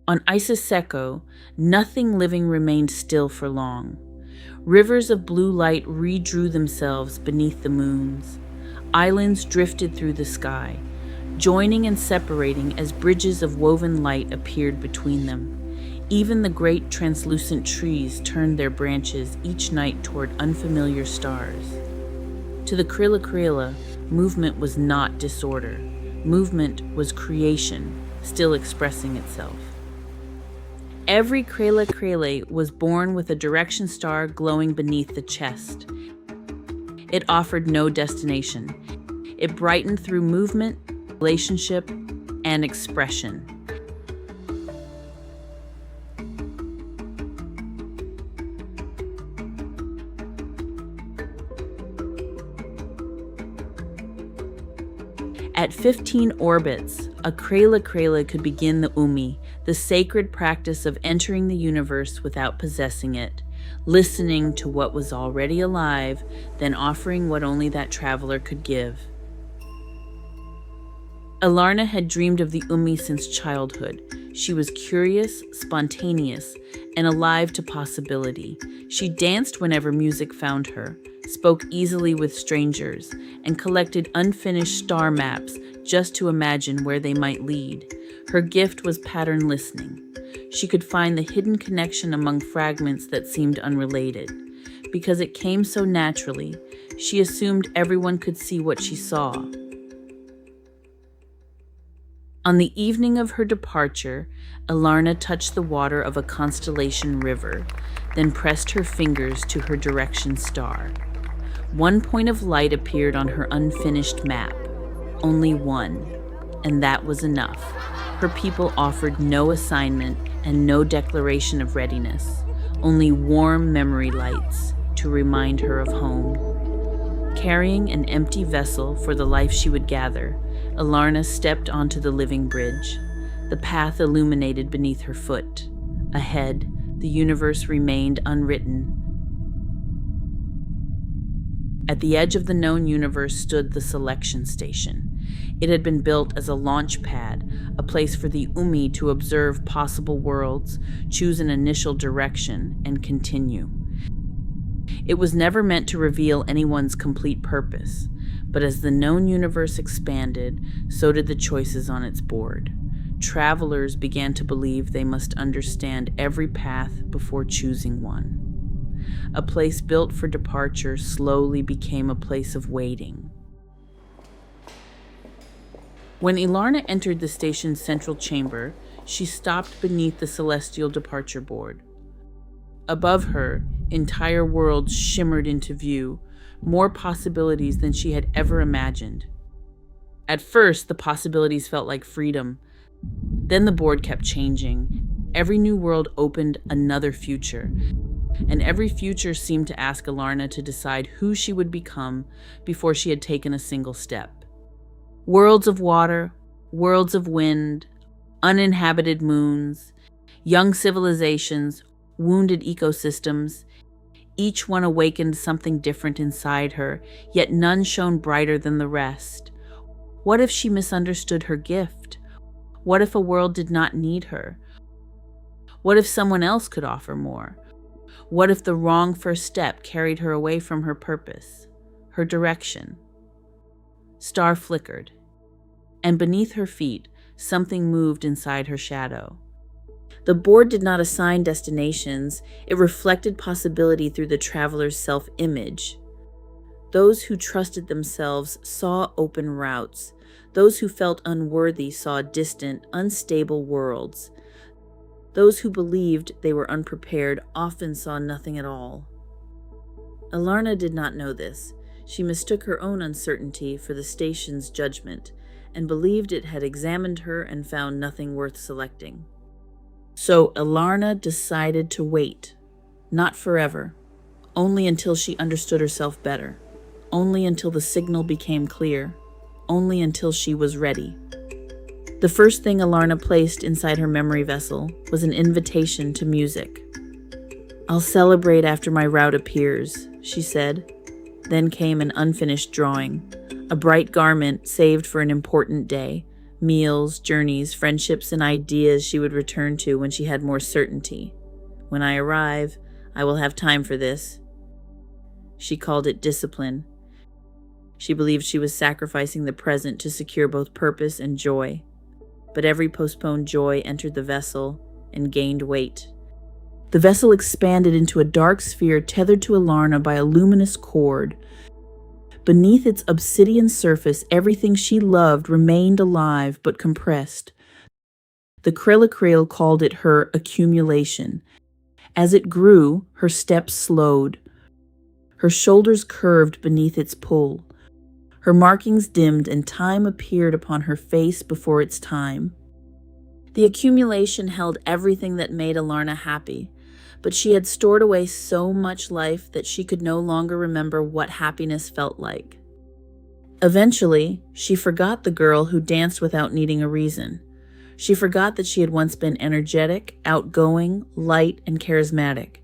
On Isiseko, nothing living remained still for long. Rivers of blue light redrew themselves beneath the moons. Islands drifted through the sky, joining and separating as bridges of woven light appeared between them. Even the great translucent trees turned their branches each night toward unfamiliar stars. To the Krelekrele, movement was not disorder. Movement was creation, still expressing itself. Every Krelekrele was born with a direction star glowing beneath the chest. It offered no destination. It brightened through movement, relationship, and expression. At 15 orbits, a Krelekrele could begin the Ummi, the sacred practice of entering the universe without possessing it, listening to what was already alive, then offering what only that traveler could give. Elarna had dreamed of the Ummi since childhood. She was curious, spontaneous, and alive to possibility. She danced whenever music found her, spoke easily with strangers, and collected unfinished star maps just to imagine where they might lead. Her gift was pattern listening. She could find the hidden connection among fragments that seemed unrelated. Because it came so naturally, she assumed everyone could see what she saw. On the evening of her departure, Elarna touched the water of a constellation river, then pressed her fingers to her direction star. One point of light appeared on her unfinished map. Only one, and that was enough. Her people offered no assignment and no declaration of readiness, only warm memory lights to remind her of home. Carrying an empty vessel for the life she would gather, Elarna stepped onto the living bridge. The path illuminated beneath her foot. Ahead, the universe remained unwritten. At the edge of the known universe stood the selection station. It had been built as a launch pad, a place for the Ummi to observe possible worlds, choose an initial direction, and continue. It was never meant to reveal anyone's complete purpose, but as the known universe expanded, so did the choices on its board. Travelers began to believe they must understand every path before choosing one. A place built for departure slowly became a place of waiting. When Elarna entered the station's central chamber, she stopped beneath the celestial departure board. Above her, entire worlds shimmered into view, more possibilities than she had ever imagined. At first, the possibilities felt like freedom. Then the board kept changing. Every new world opened another future, and every future seemed to ask Elarna to decide who she would become before she had taken a single step. Worlds of water, worlds of wind, uninhabited moons, young civilizations, wounded ecosystems. Each one awakened something different inside her, yet none shone brighter than the rest. What if she misunderstood her gift? What if a world did not need her? What if someone else could offer more? What if the wrong first step carried her away from her purpose, her direction? Star flickered, and beneath her feet, something moved inside her shadow. The board did not assign destinations. It reflected possibility through the traveler's self-image. Those who trusted themselves saw open routes. Those who felt unworthy saw distant, unstable worlds. Those who believed they were unprepared often saw nothing at all. Elarna did not know this. She mistook her own uncertainty for the station's judgment, and believed it had examined her and found nothing worth selecting. So Elarna decided to wait, not forever, only until she understood herself better, only until the signal became clear, only until she was ready. The first thing Elarna placed inside her memory vessel was an invitation to music. "I'll celebrate after my route appears," she said. Then came an unfinished drawing, a bright garment saved for an important day, Meals, journeys, friendships, and ideas she would return to when she had more certainty. When I arrive, I will have time for this. She called it discipline. She believed she was sacrificing the present to secure both purpose and joy. But every postponed joy entered the vessel and gained weight. The vessel expanded into a dark sphere tethered to Elarna by a luminous cord. Beneath its obsidian surface, everything she loved remained alive but compressed. The Krelekrele called it her accumulation. As it grew, her steps slowed. Her shoulders curved beneath its pull. Her markings dimmed and time appeared upon her face before its time. The accumulation held everything that made Elarna happy, but she had stored away so much life that she could no longer remember what happiness felt like. Eventually, she forgot the girl who danced without needing a reason. She forgot that she had once been energetic, outgoing, light, and charismatic.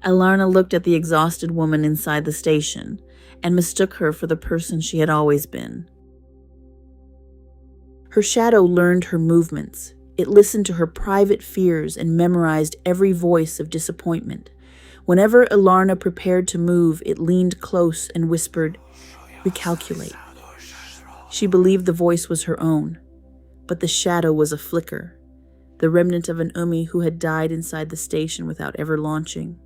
Elarna looked at the exhausted woman inside the station and mistook her for the person she had always been. Her shadow learned her movements. It listened to her private fears and memorized every voice of disappointment. Whenever Elarna prepared to move, it leaned close and whispered, "Recalculate." She believed the voice was her own, but the shadow was a flicker, the remnant of an Ummi who had died inside the station without ever launching.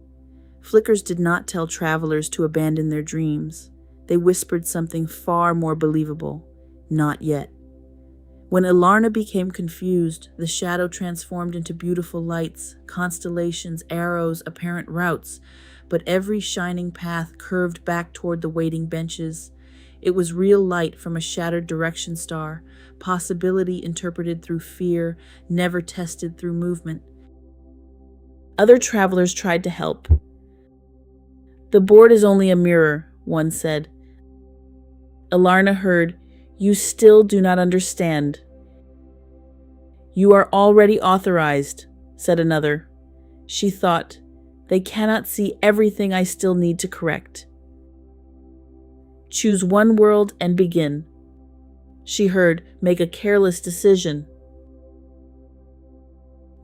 Flickers did not tell travelers to abandon their dreams. They whispered something far more believable, "Not yet." When Elarna became confused, the shadow transformed into beautiful lights, constellations, arrows, apparent routes, but every shining path curved back toward the waiting benches. It was real light from a shattered direction star, possibility interpreted through fear, never tested through movement. Other travelers tried to help. "The board is only a mirror," one said. Elarna heard, "You still do not understand." "You are already authorized," said another. She thought, "They cannot see everything I still need to correct." "Choose one world and begin." She heard, "Make a careless decision."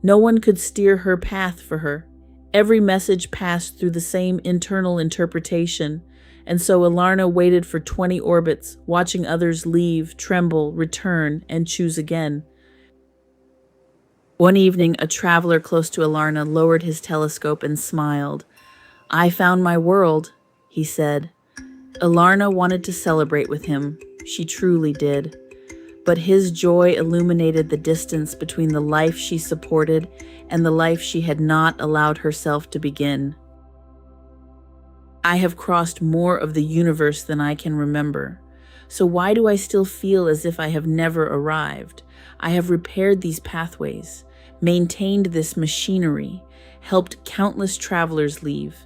No one could steer her path for her. Every message passed through the same internal interpretation, and so Elarna waited for 20 orbits, watching others leave, tremble, return, and choose again. One evening, a traveler close to Elarna lowered his telescope and smiled. "I found my world," he said. Elarna wanted to celebrate with him. She truly did. But his joy illuminated the distance between the life she supported and the life she had not allowed herself to begin. "I have crossed more of the universe than I can remember. So why do I still feel as if I have never arrived? I have repaired these pathways, maintained this machinery, helped countless travelers leave.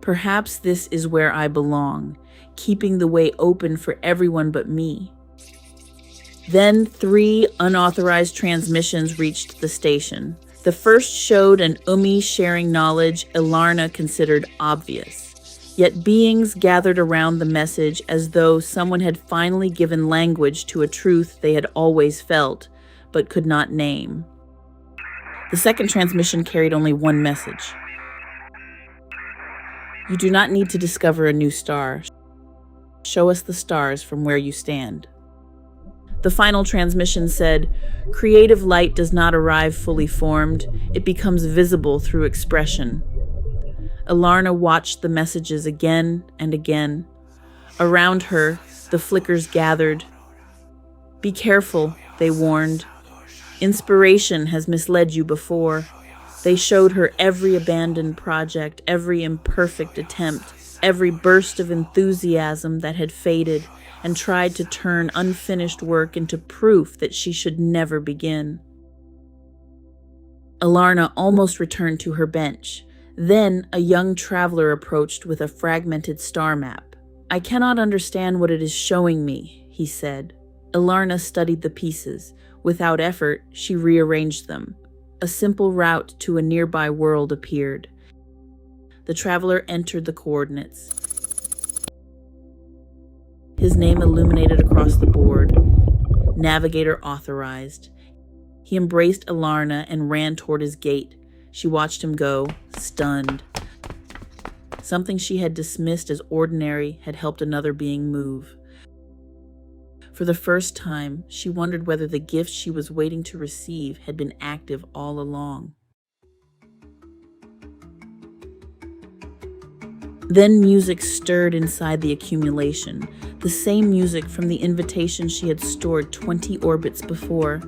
Perhaps this is where I belong, keeping the way open for everyone but me." Then 3 unauthorized transmissions reached the station. The first showed an Ummi sharing knowledge Elarna considered obvious. Yet beings gathered around the message as though someone had finally given language to a truth they had always felt, but could not name. The second transmission carried only one message. "You do not need to discover a new star. Show us the stars from where you stand." The final transmission said, "Creative light does not arrive fully formed. It becomes visible through expression." Elarna watched the messages again and again. Around her, the flickers gathered. "Be careful," they warned. "Inspiration has misled you before." They showed her every abandoned project, every imperfect attempt, every burst of enthusiasm that had faded, and tried to turn unfinished work into proof that she should never begin. Elarna almost returned to her bench. Then a young traveler approached with a fragmented star map. "I cannot understand what it is showing me," he said. Elarna studied the pieces. Without effort, she rearranged them. A simple route to a nearby world appeared. The traveler entered the coordinates. His name illuminated across the board. navigator authorized. He embraced Elarna and ran toward his gate. She watched him go, stunned. Something she had dismissed as ordinary had helped another being move. For the first time, she wondered whether the gift she was waiting to receive had been active all along. Then music stirred inside the accumulation, the same music from the invitation she had stored 20 orbits before.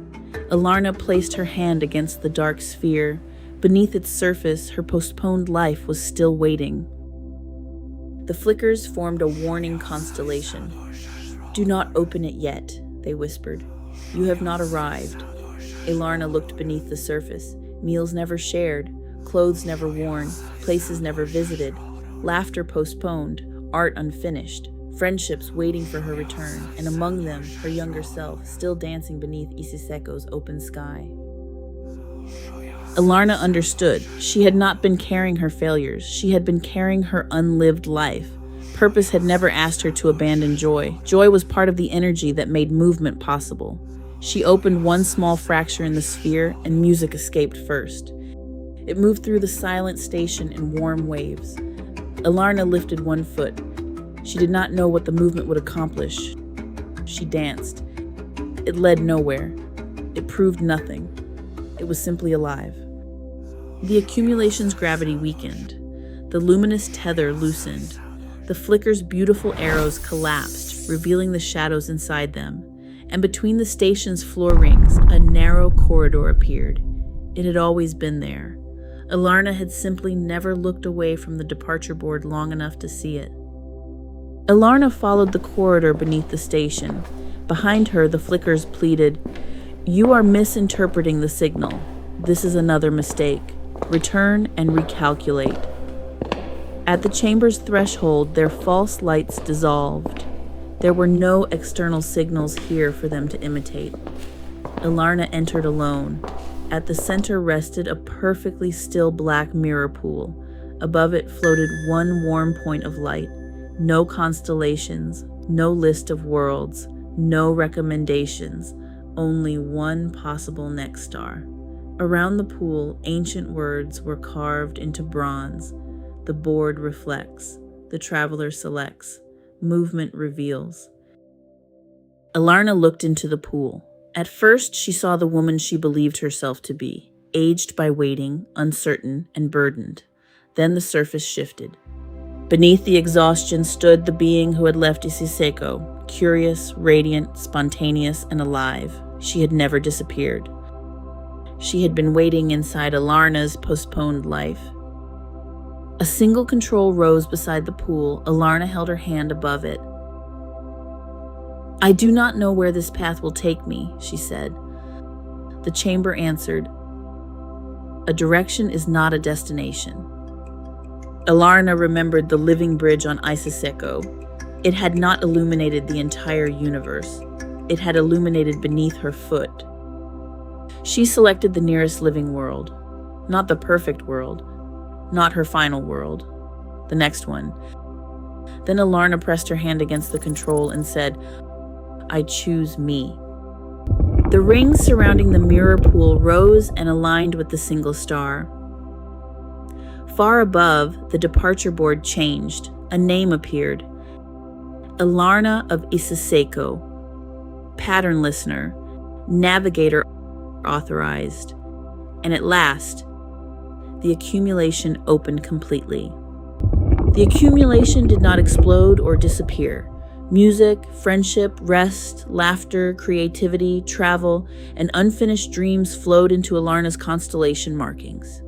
Elarna placed her hand against the dark sphere. Beneath its surface, her postponed life was still waiting. The flickers formed a warning constellation. "Do not open it yet," they whispered. "You have not arrived." Elarna looked beneath the surface. Meals never shared, clothes never worn, places never visited, laughter postponed, art unfinished, friendships waiting for her return, and among them, her younger self, still dancing beneath Isiseko's open sky. Elarna understood. She had not been carrying her failures. She had been carrying her unlived life. Purpose had never asked her to abandon joy. Joy was part of the energy that made movement possible. She opened one small fracture in the sphere, and music escaped first. It moved through the silent station in warm waves. Elarna lifted one foot. She did not know what the movement would accomplish. She danced. It led nowhere. It proved nothing. It was simply alive. The accumulation's gravity weakened. The luminous tether loosened. The flicker's beautiful arrows collapsed, revealing the shadows inside them. And between the station's floor rings, a narrow corridor appeared. It had always been there. Elarna had simply never looked away from the departure board long enough to see it. Elarna followed the corridor beneath the station. Behind her, the flickers pleaded, "You are misinterpreting the signal. This is another mistake. Return and recalculate." At the chamber's threshold, their false lights dissolved. There were no external signals here for them to imitate. Elarna entered alone. At the center rested a perfectly still black mirror pool. Above it floated one warm point of light. No constellations, no list of worlds, no recommendations, only one possible next star. Around the pool, ancient words were carved into bronze. The board reflects, the traveler selects, movement reveals. Elarna looked into the pool. At first, she saw the woman she believed herself to be, aged by waiting, uncertain, and burdened. Then the surface shifted. Beneath the exhaustion stood the being who had left Isiseko, curious, radiant, spontaneous, and alive. She had never disappeared. She had been waiting inside Elarna's postponed life. A single control rose beside the pool. Elarna held her hand above it. "I do not know where this path will take me," she said. The chamber answered, "A direction is not a destination." Elarna remembered the living bridge on Isiseko. It had not illuminated the entire universe. It had illuminated beneath her foot. She selected the nearest living world. Not the perfect world. Not her final world. The next one. Then Elarna pressed her hand against the control and said, "I choose me." The rings surrounding the mirror pool rose and aligned with the single star. Far above, the departure board changed. A name appeared. Elarna of Isiseko. Pattern listener. Navigator authorized. And at last, the accumulation opened completely. The accumulation did not explode or disappear. Music, friendship, rest, laughter, creativity, travel, and unfinished dreams flowed into Elarna's constellation markings.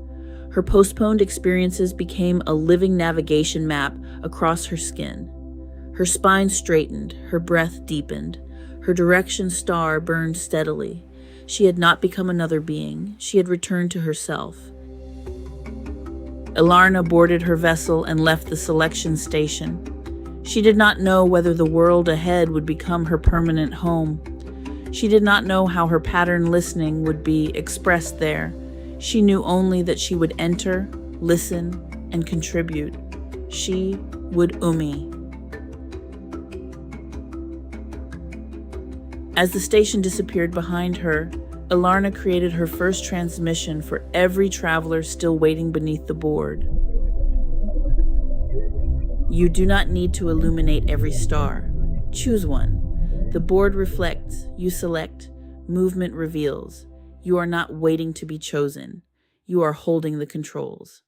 Her postponed experiences became a living navigation map across her skin. Her spine straightened, her breath deepened, her direction star burned steadily. She had not become another being. She had returned to herself. Elarna boarded her vessel and left the selection station. She did not know whether the world ahead would become her permanent home. She did not know how her pattern listening would be expressed there. She knew only that she would enter, listen, and contribute. She would Ummi. As the station disappeared behind her, Elarna created her first transmission for every traveler still waiting beneath the board. You do not need to illuminate every star. Choose one. The board reflects, you select, movement reveals. You are not waiting to be chosen. You are holding the controls.